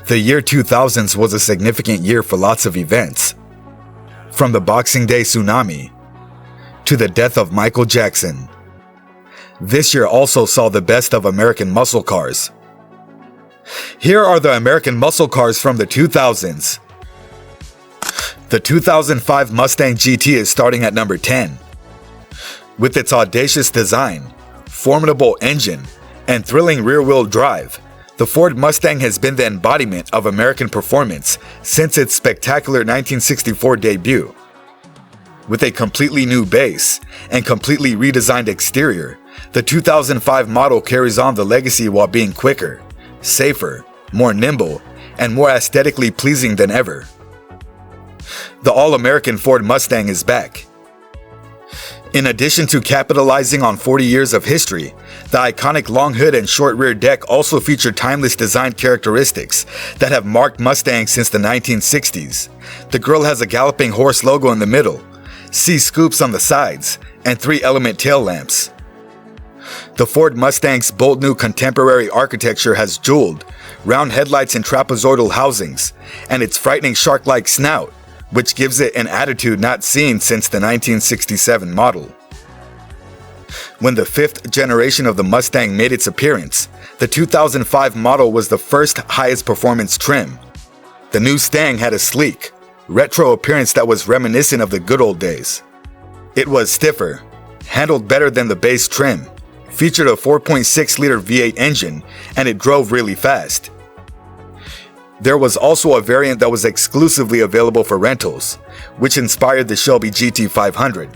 The year 2000s was a significant year for lots of events. From the Boxing Day tsunami to the death of Michael Jackson. This year also saw the best of American muscle cars. Here are the American muscle cars from the 2000s. The 2005 Mustang GT is starting at number 10. With its audacious design, formidable engine, and thrilling rear-wheel drive, the Ford Mustang has been the embodiment of American performance since its spectacular 1964 debut. With a completely new base and completely redesigned exterior, the 2005 model carries on the legacy while being quicker, safer, more nimble, and more aesthetically pleasing than ever. The all-American Ford Mustang is back. In addition to capitalizing on 40 years of history, the iconic long hood and short rear deck also feature timeless design characteristics that have marked Mustangs since the 1960s. The grille has a galloping horse logo in the middle, C-scoops on the sides, and 3-element tail lamps. The Ford Mustang's bold new contemporary architecture has jeweled, round headlights and trapezoidal housings, and its frightening shark-like snout, which gives it an attitude not seen since the 1967 model. When the fifth generation of the Mustang made its appearance, the 2005 model was the first highest performance trim. The new Stang had a sleek, retro appearance that was reminiscent of the good old days. It was stiffer, handled better than the base trim, featured a 4.6-liter V8 engine, and it drove really fast. There was also a variant that was exclusively available for rentals, which inspired the Shelby GT500.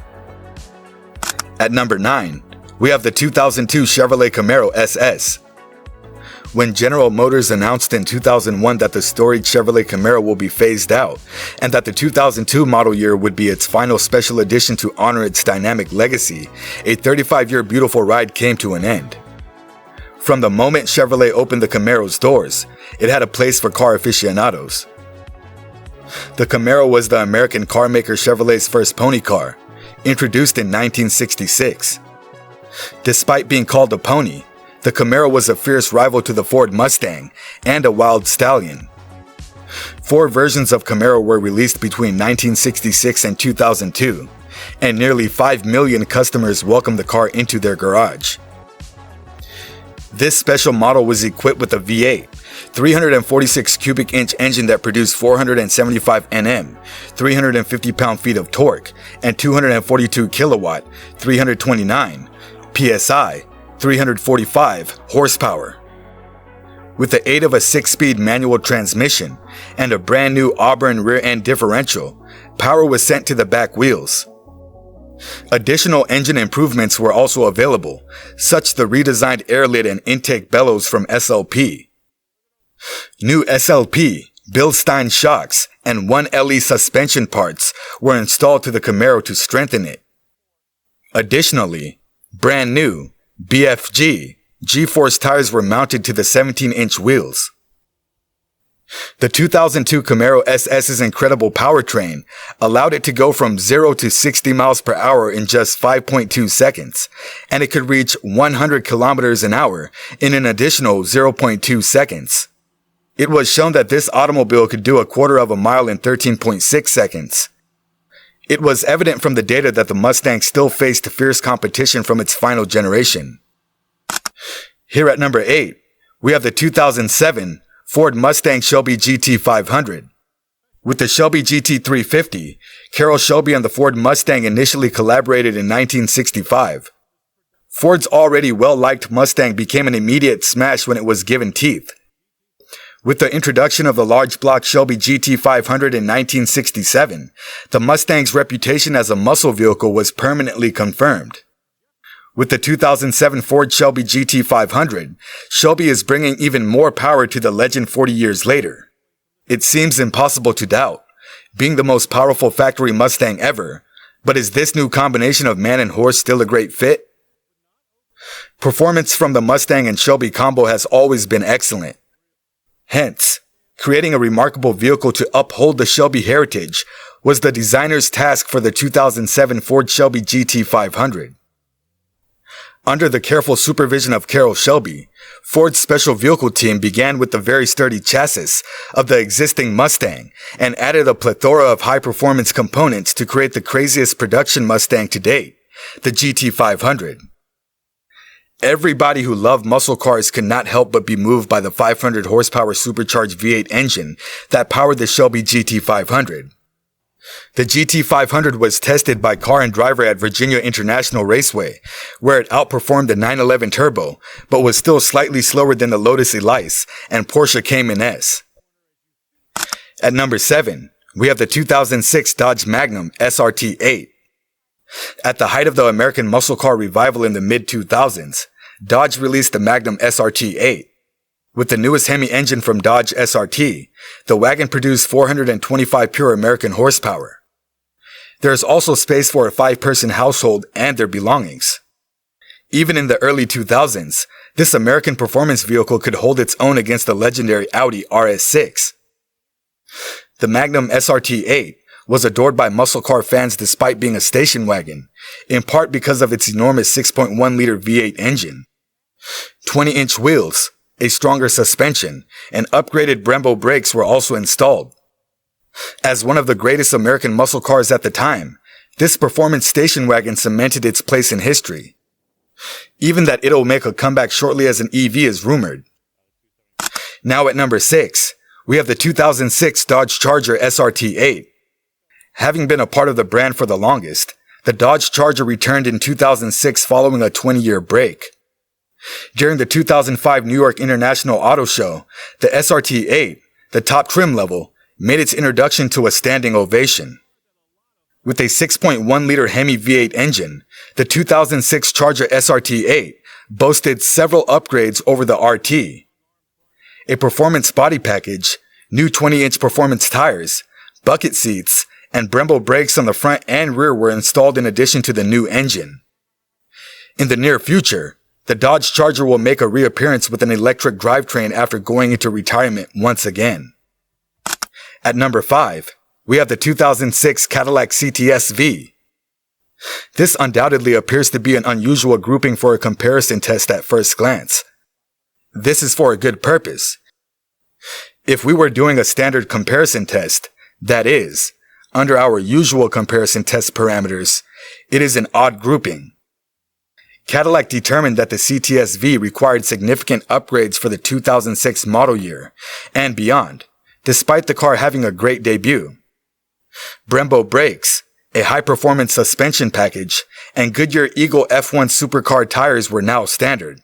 At number 9, we have the 2002 Chevrolet Camaro SS. When General Motors announced in 2001 that the storied Chevrolet Camaro will be phased out, and that the 2002 model year would be its final special edition to honor its dynamic legacy, a 35-year beautiful ride came to an end. From the moment Chevrolet opened the Camaro's doors, it had a place for car aficionados. The Camaro was the American carmaker Chevrolet's first pony car, introduced in 1966. Despite being called a pony, the Camaro was a fierce rival to the Ford Mustang and a wild stallion. 4 versions of Camaro were released between 1966 and 2002, and nearly 5 million customers welcomed the car into their garage. This special model was equipped with a V8, 346 cubic inch engine that produced 475 Nm, 350 pound-feet of torque, and 242 kilowatt, 329 PSI, 345 horsepower. With the aid of a 6-speed manual transmission and a brand new Auburn rear-end differential, power was sent to the back wheels. Additional engine improvements were also available, such the redesigned air lid and intake bellows from SLP. New SLP, Bilstein shocks, and 1LE suspension parts were installed to the Camaro to strengthen it. Additionally, brand new BFG G-force tires were mounted to the 17-inch wheels. The 2002 Camaro SS's incredible powertrain allowed it to go from 0 to 60 miles per hour in just 5.2 seconds, and it could reach 100 kilometers an hour in an additional 0.2 seconds. It was shown that this automobile could do a quarter of a mile in 13.6 seconds. It was evident from the data that the Mustang still faced fierce competition from its final generation. Here at number 8, we have the 2007 Ford Mustang Shelby GT500. With the Shelby GT350, Carroll Shelby and the Ford Mustang initially collaborated in 1965. Ford's already well-liked Mustang became an immediate smash when it was given teeth. With the introduction of the large block Shelby GT500 in 1967, the Mustang's reputation as a muscle vehicle was permanently confirmed. With the 2007 Ford Shelby GT500, Shelby is bringing even more power to the legend 40 years later. It seems impossible to doubt, being the most powerful factory Mustang ever, but is this new combination of man and horse still a great fit? Performance from the Mustang and Shelby combo has always been excellent. Hence, creating a remarkable vehicle to uphold the Shelby heritage was the designer's task for the 2007 Ford Shelby GT500. Under the careful supervision of Carroll Shelby, Ford's special vehicle team began with the very sturdy chassis of the existing Mustang and added a plethora of high-performance components to create the craziest production Mustang to date, the GT500. Everybody who loved muscle cars could not help but be moved by the 500 horsepower supercharged V8 engine that powered the Shelby GT500. The GT500 was tested by Car and Driver at Virginia International Raceway, where it outperformed the 911 Turbo, but was still slightly slower than the Lotus Elise and Porsche Cayman S. At number 7, we have the 2006 Dodge Magnum SRT-8. At the height of the American muscle car revival in the mid-2000s, Dodge released the Magnum SRT-8. With the newest Hemi engine from Dodge SRT, the wagon produced 425 pure American horsepower. There is also space for a 5-person household and their belongings. Even in the early 2000s, this American performance vehicle could hold its own against the legendary Audi RS6. The Magnum SRT-8 was adored by muscle car fans despite being a station wagon, in part because of its enormous 6.1-liter V8 engine. 20-inch wheels, a stronger suspension, and upgraded Brembo brakes were also installed. As one of the greatest American muscle cars at the time, this performance station wagon cemented its place in history. Even that it'll make a comeback shortly as an EV is rumored. Now at number 6, we have the 2006 Dodge Charger SRT-8. Having been a part of the brand for the longest, the Dodge Charger returned in 2006 following a 20-year break. During the 2005 New York International Auto Show, the SRT-8, the top trim level, made its introduction to a standing ovation. With a 6.1-liter Hemi V8 engine, the 2006 Charger SRT-8 boasted several upgrades over the RT. A performance body package, new 20-inch performance tires, bucket seats, and Brembo brakes on the front and rear were installed in addition to the new engine. In the near future, the Dodge Charger will make a reappearance with an electric drivetrain after going into retirement once again. At number 5, we have the 2006 Cadillac CTS-V. This undoubtedly appears to be an unusual grouping for a comparison test at first glance. This is for a good purpose. If we were doing a standard comparison test, that is, under our usual comparison test parameters, it is an odd grouping. Cadillac determined that the CTS-V required significant upgrades for the 2006 model year and beyond, despite the car having a great debut. Brembo brakes, a high-performance suspension package, and Goodyear Eagle F1 supercar tires were now standard.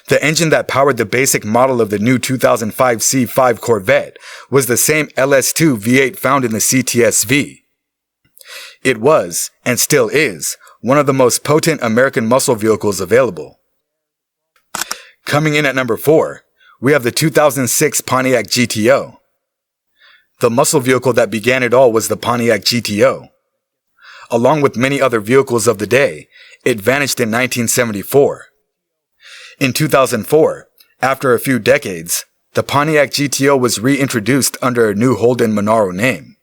The engine that powered the basic model of the new 2005 C5 Corvette was the same LS2 V8 found in the CTS-V. It was, and still is, one of the most potent American muscle vehicles available. Coming in at number 4, we have the 2006 Pontiac GTO. The muscle vehicle that began it all was the Pontiac GTO. Along with many other vehicles of the day, it vanished in 1974. In 2004, after a few decades, the Pontiac GTO was reintroduced under a new Holden Monaro name.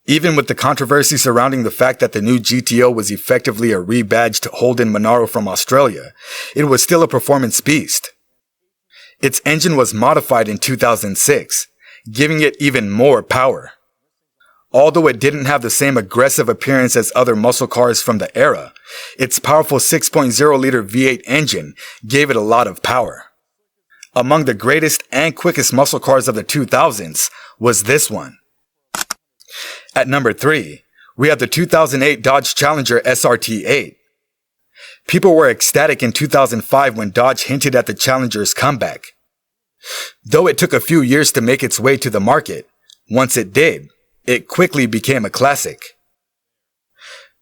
Even with the controversy surrounding the fact that the new GTO was effectively a rebadged Holden Monaro from Australia, it was still a performance beast. Its engine was modified in 2006, giving it even more power. Although it didn't have the same aggressive appearance as other muscle cars from the era, its powerful 6.0-liter V8 engine gave it a lot of power. Among the greatest and quickest muscle cars of the 2000s was this one. At number 3, we have the 2008 Dodge Challenger SRT-8. People were ecstatic in 2005 when Dodge hinted at the Challenger's comeback. Though it took a few years to make its way to the market, once it did, it quickly became a classic.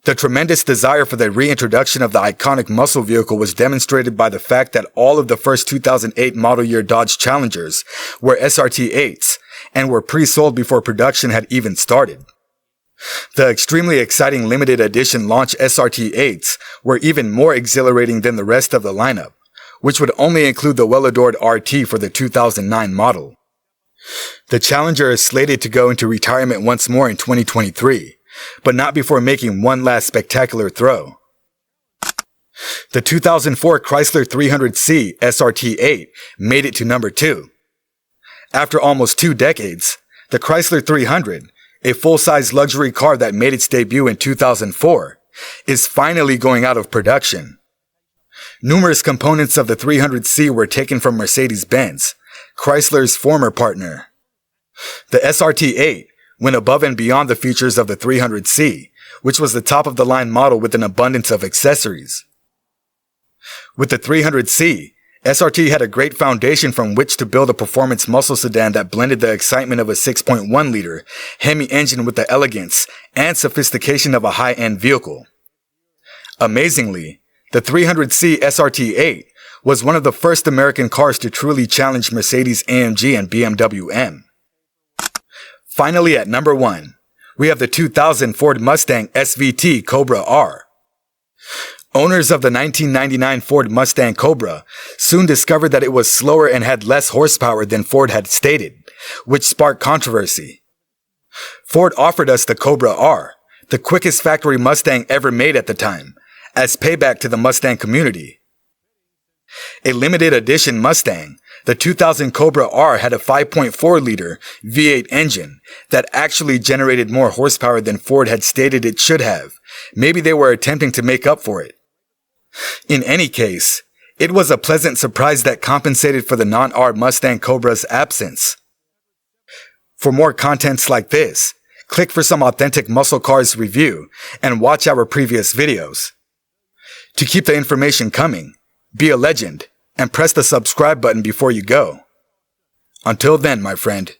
The tremendous desire for the reintroduction of the iconic muscle vehicle was demonstrated by the fact that all of the first 2008 model year Dodge Challengers were SRT-8s and were pre-sold before production had even started. The extremely exciting limited edition launch SRT-8s were even more exhilarating than the rest of the lineup, which would only include the well-adored RT for the 2009 model. The Challenger is slated to go into retirement once more in 2023, but not before making one last spectacular throw. The 2004 Chrysler 300C SRT8 made it to number 2. After almost 2 decades, the Chrysler 300, a full-size luxury car that made its debut in 2004, is finally going out of production. Numerous components of the 300C were taken from Mercedes-Benz, Chrysler's former partner. The SRT8 went above and beyond the features of the 300C, which was the top-of-the-line model with an abundance of accessories. With the 300C, SRT had a great foundation from which to build a performance muscle sedan that blended the excitement of a 6.1-liter Hemi engine with the elegance and sophistication of a high-end vehicle. Amazingly, the 300C SRT8 was one of the first American cars to truly challenge Mercedes-AMG and BMW M. Finally, at number 1, we have the 2000 Ford Mustang SVT Cobra R. Owners of the 1999 Ford Mustang Cobra soon discovered that it was slower and had less horsepower than Ford had stated, which sparked controversy. Ford offered us the Cobra R, the quickest factory Mustang ever made at the time, as payback to the Mustang community. A limited edition Mustang, the 2000 Cobra R had a 5.4-liter V8 engine that actually generated more horsepower than Ford had stated it should have. Maybe they were attempting to make up for it. In any case, it was a pleasant surprise that compensated for the non-R Mustang Cobra's absence. For more contents like this, click for some authentic muscle cars review and watch our previous videos. To keep the information coming, be a legend and press the subscribe button before you go. Until then, my friend.